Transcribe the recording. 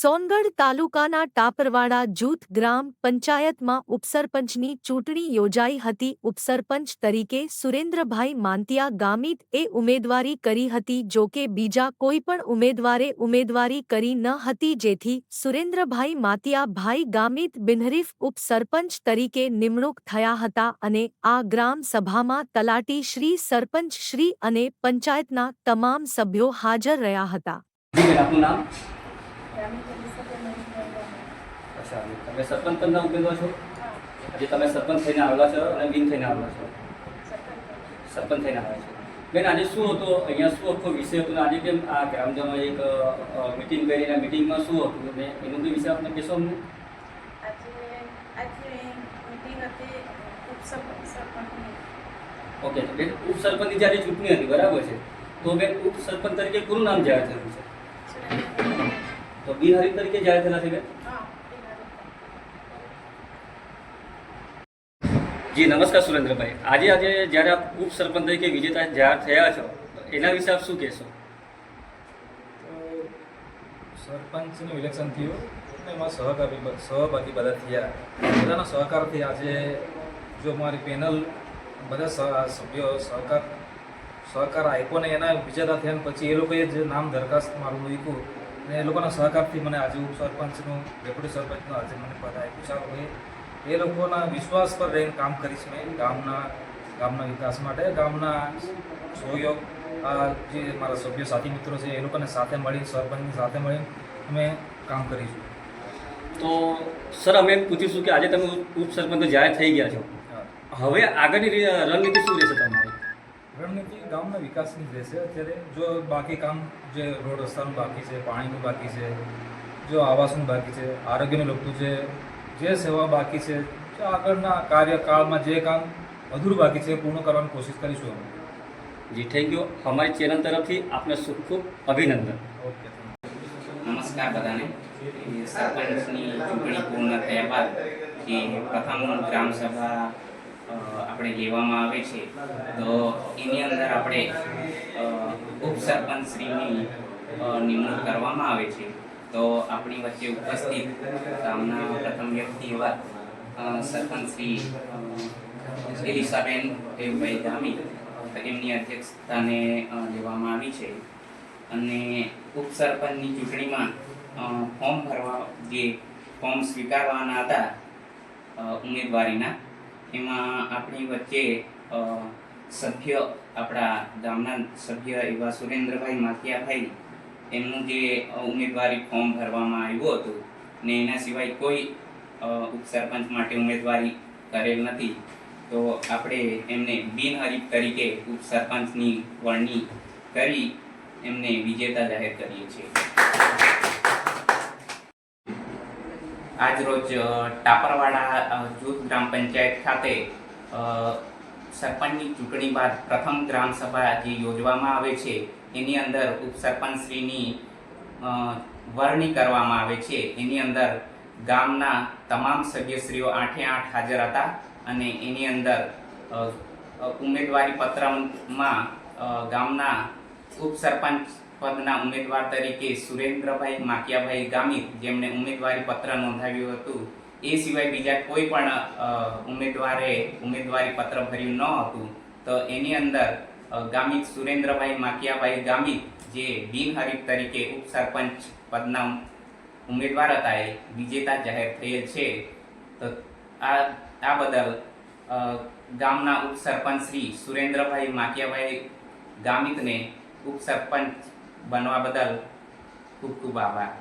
સોનગઢ તાલુકાના ટાપરવાડા જૂથ ગ્રામ પંચાયતમાં ઉપસરપંચની ચૂંટણી યોજાઈ હતી. ઉપસરપંચ તરીકે સુરેન્દ્રભાઈ માંતિયા ગામિત એ ઉમેદવારી કરી હતી. જોકે બીજા કોઈ પણ ઉમેદવારે ઉમેદવારી કરી ન હતી, જેથી સુરેન્દ્રભાઈ માંતિયા ભાઈ ગામિત બિનહરીફ ઉપસરપંચ તરીકે નિમણૂક થયા હતા અને આ ગ્રામ સભામાં તલાટી શ્રી, સરપંચ શ્રી અને પંચાયતના તમામ સભ્યો હાજર રહ્યા હતા. अच्छा, તમે સરપંચ પદના ઉમેદવાર છો? આજે તમે સરપંચ થઈને આવેલા છો અને બિન થઈને આવેલા છો? સરપંચ થઈને આવ્યા છો. બેન, આજે શું હતો અહીંયા, શું આખો વિષય હતો? આજે કેમ આ ગ્રામજનો એક મિટિંગ કરીને, મિટિંગમાં શું હતું અને એનું બી વિશે આપણે કહેશો અમને? આજે મિટિંગ હતી ઉપસરપંચની. ઓકે, તો બેન ઉપસરપંચની જ્યારે ચૂંટણી હતી, બરાબર છે, તો બેન ઉપસરપંચ તરીકે કોનું નામ જાહેર થયું છે? તો બિનહરીફ તરીકે જાહેર થયેલા છે બેન? જી નમસ્કાર સુરેન્દ્રભાઈ. આજે જ્યારે આપ ઉપસરપંચ તરીકે વિજેતા જાહેર થયા છો, તો એના વિશે આપ શું કહેશો? સરપંચનું ઇલેક્શન થયું અને એમાં સહભાગી બધા થયા. બધાના સહકારથી આજે જો મારી પેનલ બધા સભ્યો સહકાર આપ્યો ને એના વિજેતા થયા ને પછી એ લોકોએ જે નામ દરખાસ્ત મારું મૂક્યું અને એ લોકોના સહકારથી મને આજે ઉપસરપંચનું, ડેપ્યુટી સરપંચનું આજે મને પદ આપ્યું. સારું, એ લોકોના વિશ્વાસ પર રહીને કામ કરીશ મેં ગામના વિકાસ માટે. ગામના સહયોગ જે મારા સભ્યો સાથી મિત્રો છે એ લોકોને સાથે મળી, સરપંચની સાથે મળીને અમે કામ કરીશું. તો સર, અમે એમ પૂછીશું કે આજે તમે ઉપસરપંચ જાહેર થઈ ગયા છો, હવે આગળની રણનીતિ શું રહેશે તમારી? રણનીતિ ગામના વિકાસની જ રહેશે. અત્યારે જો બાકી કામ જે રોડ રસ્તાનું બાકી છે, પાણીનું બાકી છે, જો આવાસનું બાકી છે, આરોગ્યને લગતું છે, જે સેવા બાકી છે, જે આગળના કાર્યકાળમાં જે કામ અધૂરું બાકી છે એ પૂર્ણ કરવાની કોશિશ કરીશું અમે. જી, થેન્ક યુ. અમારી ચેનલ તરફથી આપને ખૂબ ખૂબ અભિનંદન. ઓકે, નમસ્કાર બધાને. સરપંચની ચૂંટણી પૂર્ણ થયા બાદ જે પ્રથમ ગ્રામસભા આપણે લેવામાં આવે છે, તો એની અંદર આપણે ઉપસરપંચશ્રીની નિમણૂક કરવામાં આવે છે. તો આપણી વચ્ચે ઉપસ્થિત ગામના પ્રથમ વ્યક્તિ એવા સરપંચ શ્રી એલિસાબેન દેવભાઈ ગામિત, એમની અધ્યક્ષતાને લેવામાં આવી છે. અને ઉપસરપંચની ચૂંટણીમાં ફોર્મ સ્વીકારવાના હતા ઉમેદવારીના, એમાં આપણી વચ્ચે સભ્ય, આપણા ગામના સભ્ય એવા સુરેન્દ્રભાઈ માંતિયાભાઈ, એમનું જે ઉમેદવારી ફોર્મ ભરવામાં આવ્યું હતું ને એના સિવાય કોઈ ઉપસરપંચ માટે ઉમેદવારી કરેલ નથી, તો આપણે એમને બિનહરીફ તરીકે ઉપસરપંચની વરણી કરી એમને વિજેતા જાહેર કરીએ છીએ. આજ રોજ ટાપરવાડા જૂથ ગ્રામ પંચાયત ખાતે સરપંચની ચૂંટણી બાદ પ્રથમ ગ્રામસભા જે યોજવામાં આવે છે, એની અંદર ઉપસરપંચશ્રીની વરણી કરવામાં આવે છે. એની અંદર ગામના તમામ સભ્યશ્રીઓ 8 હાજર હતા અને એની અંદર ઉમેદવારી પત્રમાં ગામના ઉપસરપંચ પદના ઉમેદવાર તરીકે સુરેન્દ્રભાઈ માંતિયાભાઈ ગામિત, જેમણે ઉમેદવારી પત્ર નોંધાવ્યું હતું, એ સિવાય બીજા કોઈ પણ ઉમેદવારે ઉમેદવારી પત્ર ભર્યું ન હતું, તો એની અંદર ગામિત સુરેન્દ્રભાઈ માંતિયાભાઈ ગામિત, જે બિનહરીફ તરીકે ઉપસરપંચ પદના ઉમેદવાર હતા, એ વિજેતા જાહેર થયેલ છે. તો આ બદલ ગામના ઉપસરપંચ શ્રી સુરેન્દ્રભાઈ માંતિયાભાઈ ગામિતને ઉપસરપંચ બનવા બદલ ખૂબ ખૂબ આભાર.